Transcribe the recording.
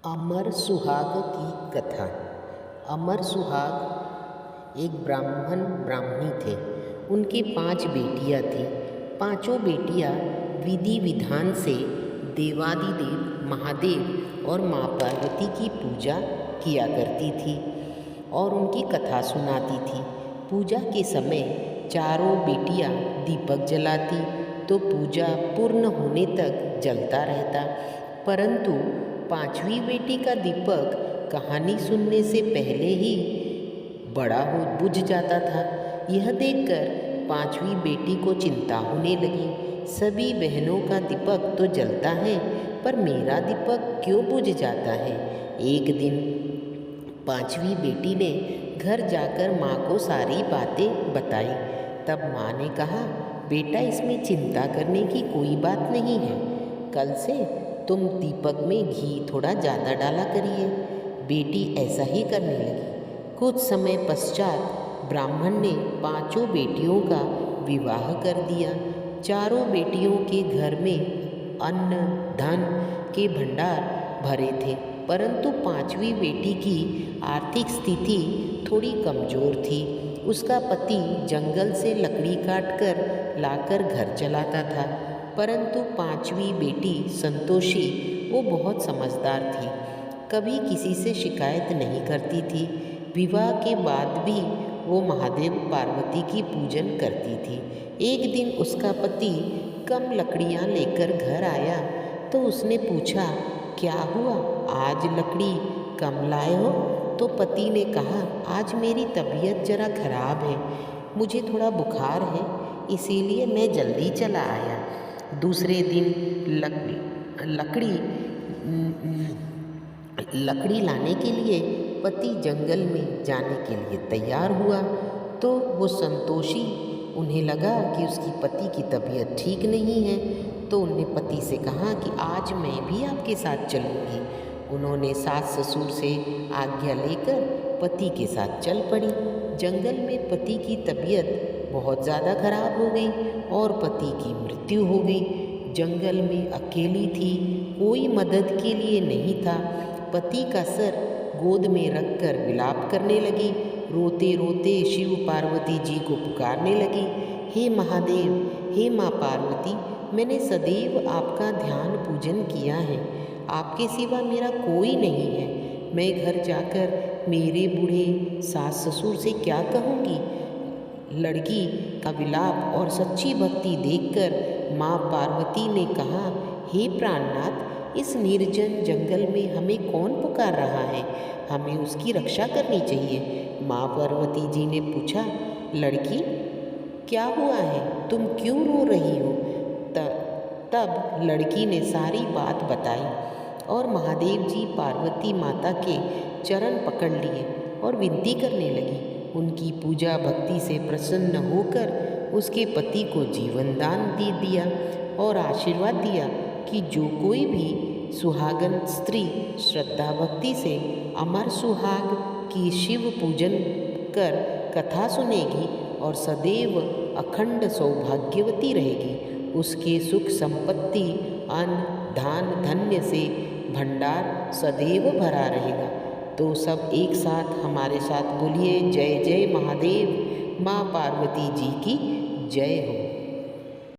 अमर सुहाग की कथा। अमर सुहाग एक ब्राह्मण ब्राह्मणी थे। उनकी 5 बेटियां थीं। पांचों बेटियां विधि विधान से देवादिदेव महादेव और माँ पार्वती की पूजा किया करती थी और उनकी कथा सुनाती थी। पूजा के समय चारों बेटियां दीपक जलाती तो पूजा पूर्ण होने तक जलता रहता, परंतु 5वीं बेटी का दीपक कहानी सुनने से पहले ही बड़ा हो बुझ जाता था। यह देखकर 5वीं बेटी को चिंता होने लगी। सभी बहनों का दीपक तो जलता है, पर मेरा दीपक क्यों बुझ जाता है। एक दिन 5वीं बेटी ने घर जाकर माँ को सारी बातें बताई। तब माँ ने कहा, बेटा, इसमें चिंता करने की कोई बात नहीं है। कल से तुम दीपक में घी थोड़ा ज़्यादा डाला करिए। बेटी ऐसा ही करने लगी। कुछ समय पश्चात ब्राह्मण ने 5 बेटियों का विवाह कर दिया। चारों बेटियों के घर में अन्न धन के भंडार भरे थे, परंतु 5वीं बेटी की आर्थिक स्थिति थोड़ी कमज़ोर थी। उसका पति जंगल से लकड़ी काटकर लाकर घर चलाता था, परंतु 5वीं बेटी संतोषी वो बहुत समझदार थी, कभी किसी से शिकायत नहीं करती थी। विवाह के बाद भी वो महादेव पार्वती की पूजन करती थी। एक दिन उसका पति कम लकड़ियाँ लेकर घर आया तो उसने पूछा, क्या हुआ, आज लकड़ी कम लाए हो? तो पति ने कहा, आज मेरी तबीयत जरा खराब है, मुझे थोड़ा बुखार है, इसीलिए मैं जल्दी चला आया। दूसरे दिन लकड़ी लाने के लिए पति जंगल में जाने के लिए तैयार हुआ तो वो संतोषी, उन्हें लगा कि उसकी पति की तबीयत ठीक नहीं है, तो उन्होंने पति से कहा कि आज मैं भी आपके साथ चलूँगी। उन्होंने सास ससुर से आज्ञा लेकर पति के साथ चल पड़ी। जंगल में पति की तबीयत बहुत ज़्यादा खराब हो गई और पति की मृत्यु हो गई। जंगल में अकेली थी, कोई मदद के लिए नहीं था। पति का सर गोद में रखकर विलाप करने लगी। रोते रोते शिव पार्वती जी को पुकारने लगी, हे महादेव, हे माँ पार्वती, मैंने सदैव आपका ध्यान पूजन किया है, आपके सिवा मेरा कोई नहीं है। मैं घर जाकर मेरे बूढ़े सास ससुर से क्या कहूँगी? लड़की का विलाप और सच्ची भक्ति देखकर माँ पार्वती ने कहा, हे प्राणनाथ, इस निर्जन जंगल में हमें कौन पुकार रहा है? हमें उसकी रक्षा करनी चाहिए। माँ पार्वती जी ने पूछा, लड़की, क्या हुआ है, तुम क्यों रो रही हो? तब लड़की ने सारी बात बताई और महादेव जी पार्वती माता के चरण पकड़ लिए और विनती करने लगी। उनकी पूजा भक्ति से प्रसन्न होकर उसके पति को जीवन दान दे दिया और आशीर्वाद दिया कि जो कोई भी सुहागन स्त्री श्रद्धा भक्ति से अमर सुहाग की शिव पूजन कर कथा सुनेगी और सदैव अखंड सौभाग्यवती रहेगी, उसके सुख संपत्ति अन्न धान धन्य से भंडार सदैव भरा रहेगा। तो सब एक साथ हमारे साथ बोलिए, जय जय महादेव, माँ पार्वती जी की जय हो।